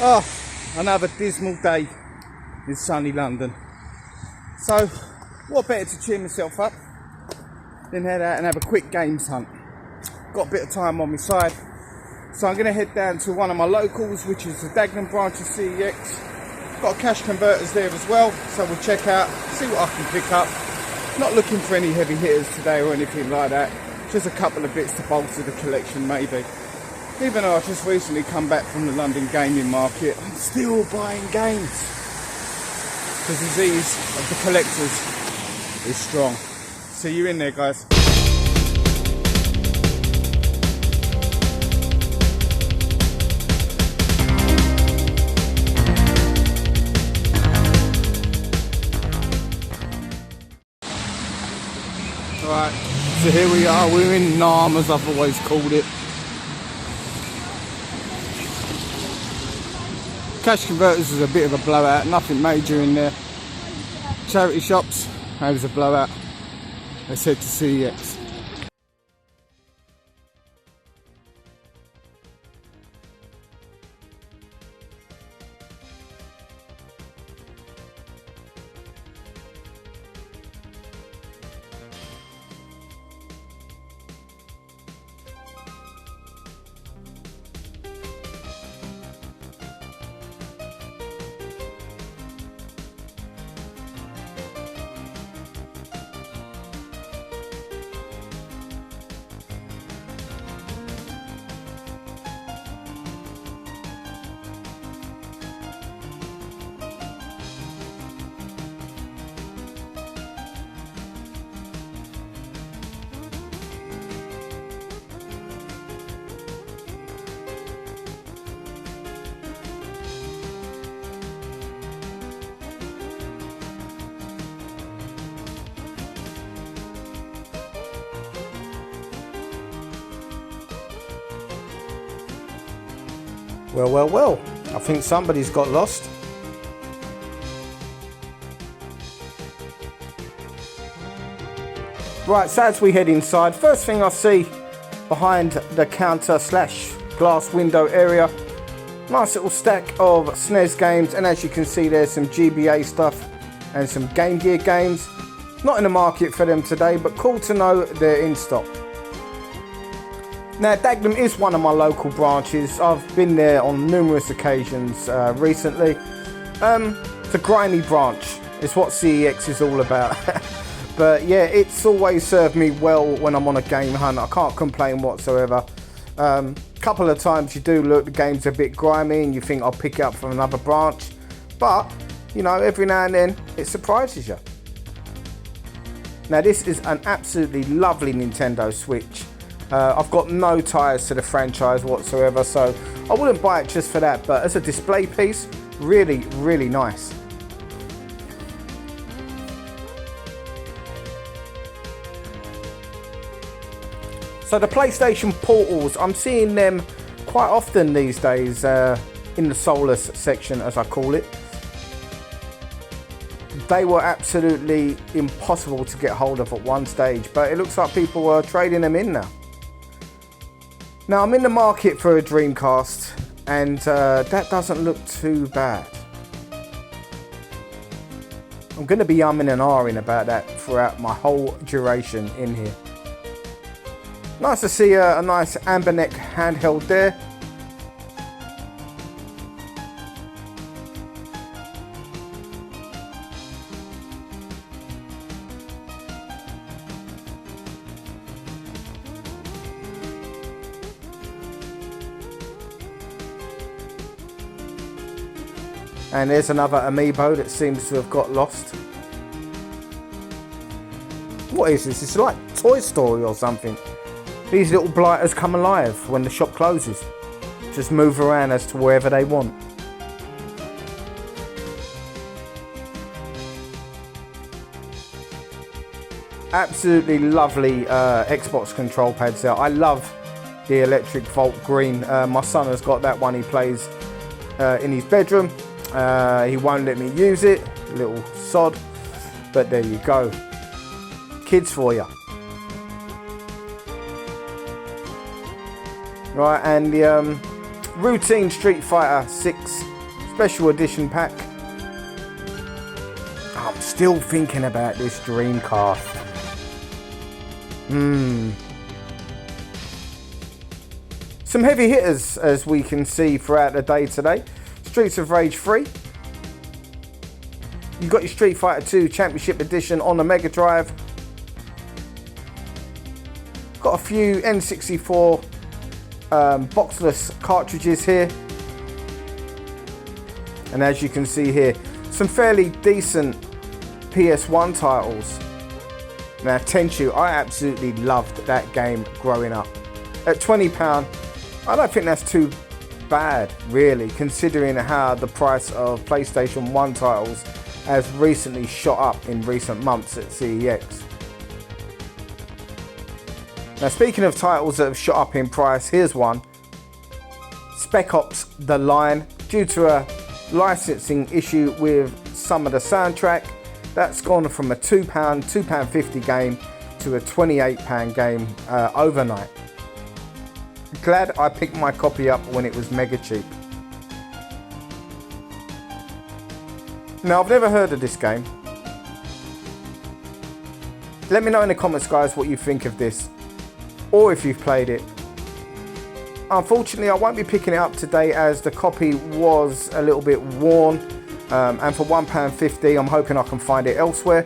Oh, another dismal day in sunny London. So, what better to cheer myself up than head out and have a quick games hunt. Got a bit of time on my side, so I'm going to head down to one of my locals, which is the Dagenham branch of CEX. Got cash converters there as well, so we'll check out, see what I can pick up. Not looking for any heavy hitters today or anything like that, just a couple of bits to bolster the collection maybe. Even though I've just recently come back from the London gaming market, I'm still buying games. The disease of the collectors is strong. See you in there, guys. Right, so here we are, we're in Nam, as I've always called it. Cash converters is a bit of a blowout, nothing major in there. Charity shops, that was a blowout. Let's head to CEX. Well, I think somebody's got lost. Right, so as we head inside, first thing I see behind the counter slash glass window area, nice little stack of SNES games, and as you can see there's some GBA stuff and some Game Gear games. Not in the market for them today, but cool to know they're in stock. Now, Dagenham is one of my local branches. I've been there on numerous occasions recently. It's a grimy branch. It's what CEX is all about. But yeah, it's always served me well when I'm on a game hunt. I can't complain whatsoever. Couple of times you do look, the game's a bit grimy and you think I'll pick it up from another branch. But, you know, every now and then it surprises you. Now, this is an absolutely lovely Nintendo Switch. I've got no ties to the franchise whatsoever, so I wouldn't buy it just for that, but as a display piece, really, really nice. So the PlayStation Portals, I'm seeing them quite often these days in the Solus section, as I call it. They were absolutely impossible to get hold of at one stage, but it looks like people are trading them in now. Now, I'm in the market for a Dreamcast, and that doesn't look too bad. I'm going to be umming and ahhing about that throughout my whole duration in here. Nice to see a nice Amberneck handheld there. And there's another amiibo that seems to have got lost. What is this? It's like Toy Story or something. These little blighters come alive when the shop closes. Just move around as to wherever they want. Absolutely lovely Xbox control pads there. I love the Electric Volt Green. My son has got that one, he plays in his bedroom. He won't let me use it, little sod, but there you go, kids for you. Right, and the routine Street Fighter 6 special edition pack. I'm still thinking about this Dreamcast. Some heavy hitters, as we can see throughout the day today. Streets of Rage 3. You've got your Street Fighter 2 Championship Edition on the Mega Drive. Got a few N64 boxless cartridges here. And as you can see here, some fairly decent PS1 titles. Now, Tenchu, I absolutely loved that game growing up. At £20, I don't think that's too bad, really, considering how the price of PlayStation 1 titles has recently shot up in recent months at CEX. Now, speaking of titles that have shot up in price, here's one. Spec Ops: The Line. Due to a licensing issue with some of the soundtrack, that's gone from a £2, £2.50 game to a £28 game overnight. Glad I picked my copy up when it was mega cheap. Now, I've never heard of this game. Let me know in the comments, guys, what you think of this, or if you've played it. Unfortunately, I won't be picking it up today as the copy was a little bit worn, and for £1.50 I'm hoping I can find it elsewhere.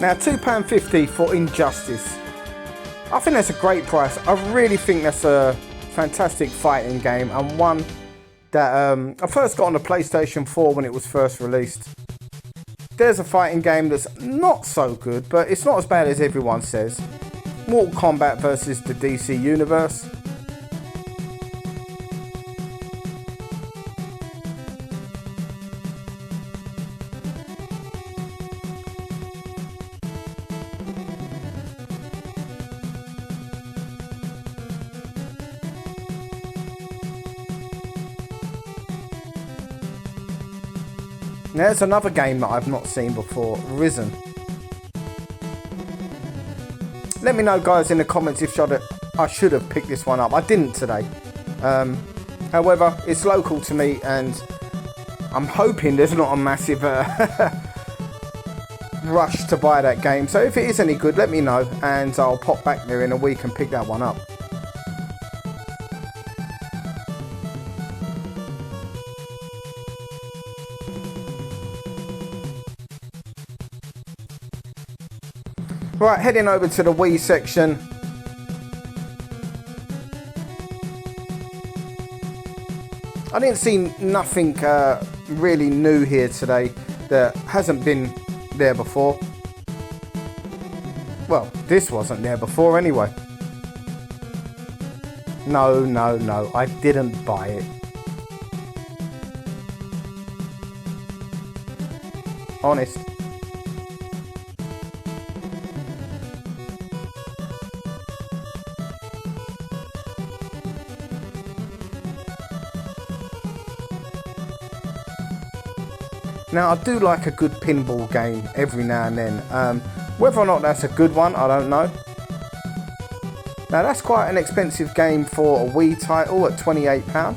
Now, £2.50 for Injustice. I think that's a great price. I really think that's a fantastic fighting game, and one that I first got on the PlayStation 4 when it was first released. There's a fighting game that's not so good, but it's not as bad as everyone says. Mortal Kombat versus the DC Universe. Now, there's another game that I've not seen before, Risen. Let me know, guys, in the comments if I should have picked this one up. I didn't today. However, it's local to me, and I'm hoping there's not a massive rush to buy that game. So if it is any good, let me know, and I'll pop back there in a week and pick that one up. Right, heading over to the Wii section. I didn't see nothing really new here today that hasn't been there before. Well, this wasn't there before anyway. No, I didn't buy it. Honest. Now, I do like a good pinball game every now and then. Whether or not that's a good one, I don't know. Now, that's quite an expensive game for a Wii title at £28.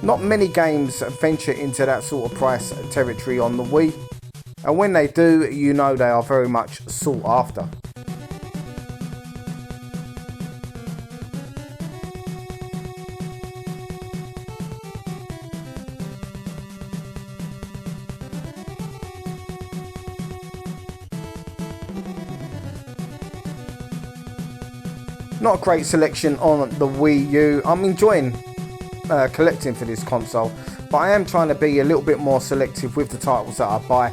Not many games venture into that sort of price territory on the Wii. And when they do, you know they are very much sought after. Not a great selection on the Wii U. I'm enjoying collecting for this console, but I am trying to be a little bit more selective with the titles that I buy.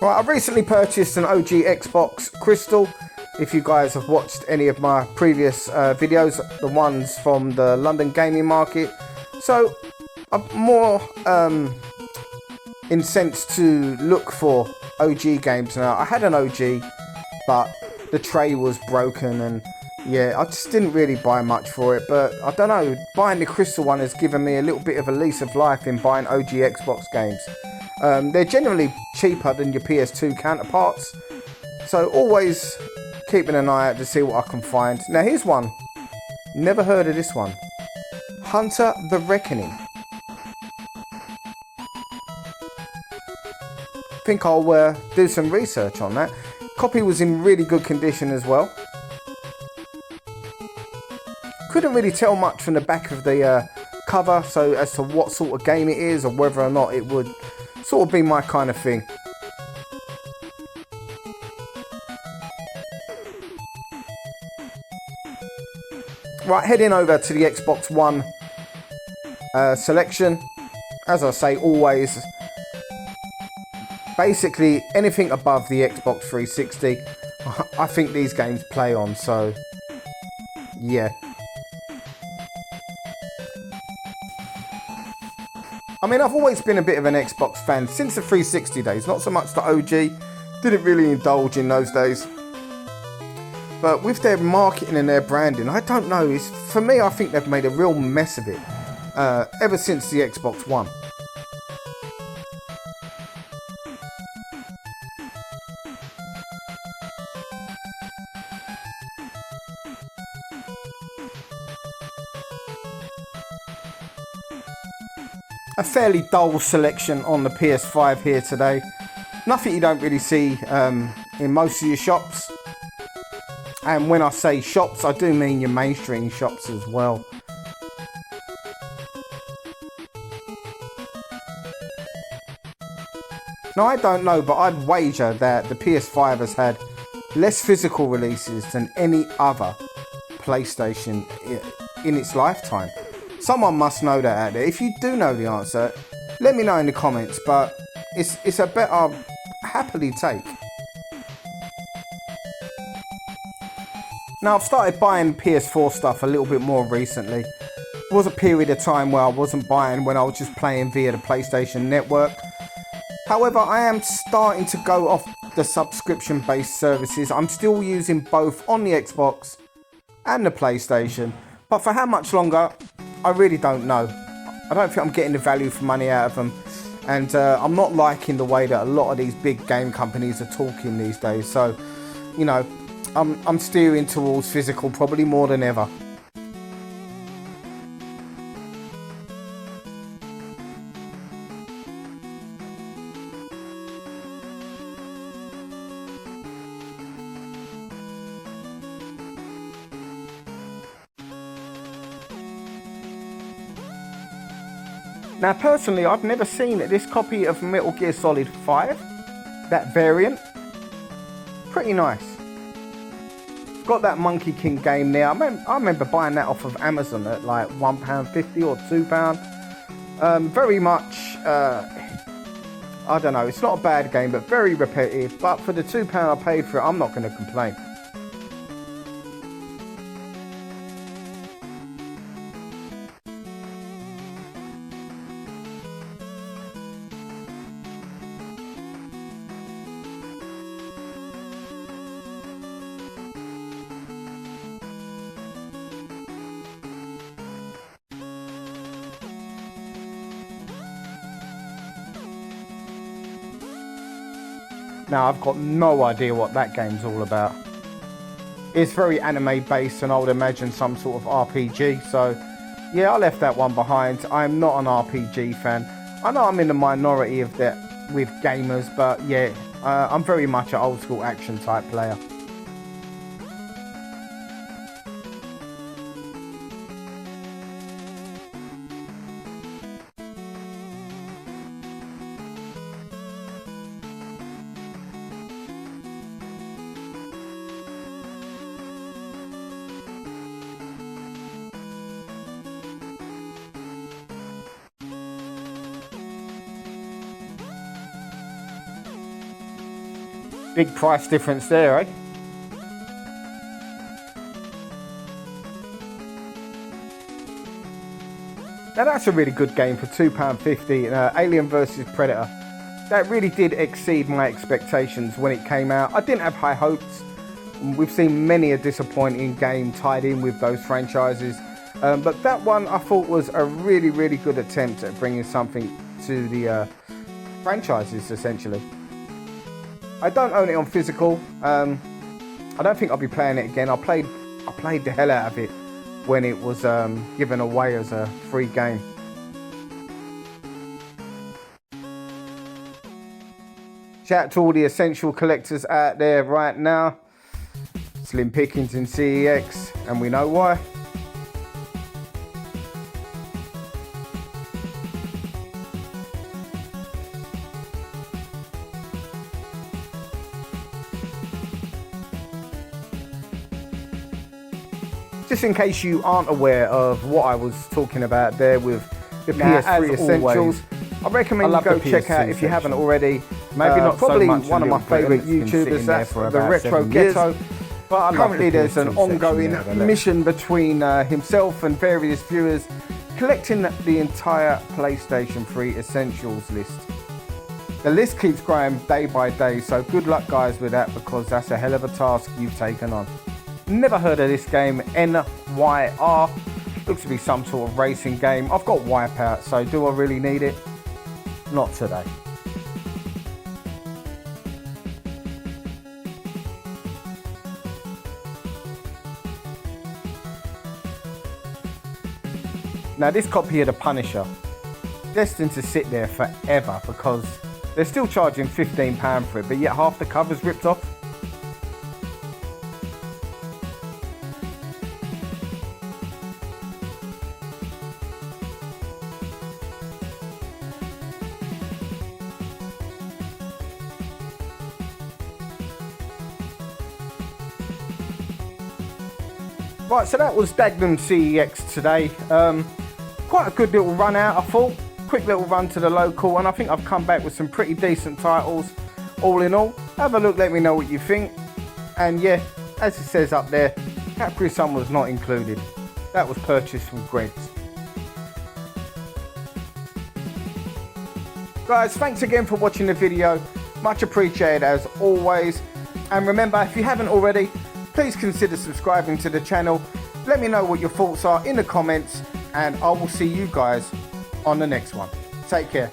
Right, I've recently purchased an OG Xbox Crystal. If you guys have watched any of my previous videos, the ones from the London gaming market. So I'm more incensed to look for OG games now. I had an OG, but the tray was broken, and yeah, I just didn't really buy much for it. But I don't know, buying the Crystal one has given me a little bit of a lease of life in buying OG Xbox games. They're generally cheaper than your PS2 counterparts, so always keeping an eye out to see what I can find. Now here's one, never heard of this one, Hunter the Reckoning. Think I'll do some research on that. Copy was in really good condition as well. Couldn't really tell much from the back of the cover, so as to what sort of game it is or whether or not it would sort of be my kind of thing. Right, heading over to the Xbox One selection. As I say, always, basically anything above the Xbox 360, I think these games play on, so yeah. I mean, I've always been a bit of an Xbox fan since the 360 days, not so much the OG, didn't really indulge in those days. But with their marketing and their branding, I don't know, for me, I think they've made a real mess of it ever since the Xbox One. A fairly dull selection on the PS5 here today. Nothing you don't really see in most of your shops. And when I say shops, I do mean your mainstream shops as well. Now I don't know, but I'd wager that the PS5 has had less physical releases than any other PlayStation in its lifetime. Someone must know that out there. If you do know the answer, let me know in the comments, but it's a bet I'll happily take. Now I've started buying PS4 stuff a little bit more recently. There was a period of time where I wasn't buying when I was just playing via the PlayStation Network. However, I am starting to go off the subscription-based services. I'm still using both on the Xbox and the PlayStation, but for how much longer, I really don't know. I don't think I'm getting the value for money out of them, and I'm not liking the way that a lot of these big game companies are talking these days. So, you know, I'm steering towards physical probably more than ever. Now personally, I've never seen this copy of Metal Gear Solid 5, that variant. Pretty nice. It's got that Monkey King game there. I remember buying that off of Amazon at like £1.50 or £2. Very much, I don't know, it's not a bad game, but very repetitive. But for the £2 I paid for it, I'm not going to complain. Now, I've got no idea what that game's all about. It's very anime based, and I would imagine some sort of RPG. So, yeah, I left that one behind. I'm not an RPG fan. I know I'm in the minority of that with gamers, but yeah, I'm very much an old school action type player. Big price difference there, eh? Now that's a really good game for £2.50, Alien vs Predator. That really did exceed my expectations when it came out. I didn't have high hopes. We've seen many a disappointing game tied in with those franchises. But that one I thought was a really, really good attempt at bringing something to the franchises, essentially. I don't own it on physical. I don't think I'll be playing it again. I played the hell out of it when it was given away as a free game. Shout out to all the essential collectors out there right now. Slim pickings in CEX, and we know why. Just in case you aren't aware of what I was talking about there with the PS3 Essentials, I recommend you go check out, if you haven't already, maybe not probably so much one of my favourite YouTubers, that's the Retro Ghetto. But currently there's an ongoing mission between himself and various viewers collecting the entire PlayStation 3 Essentials list. The list keeps growing day by day, so good luck guys with that, because that's a hell of a task you've taken on. Never heard of this game, NYR. Looks to be some sort of racing game. I've got Wipeout, so do I really need it? Not today. Now this copy of The Punisher, destined to sit there forever, because they're still charging £15 for it, but yet half the cover's ripped off. Right, so that was Dagenham CEX today. Quite a good little run out, I thought. Quick little run to the local, and I think I've come back with some pretty decent titles. All in all, have a look, let me know what you think. And yeah, as it says up there, Capri Sun was not included. That was purchased from Greg's. Guys, thanks again for watching the video. Much appreciated as always. And remember, if you haven't already, please consider subscribing to the channel. Let me know what your thoughts are in the comments, and I will see you guys on the next one. Take care.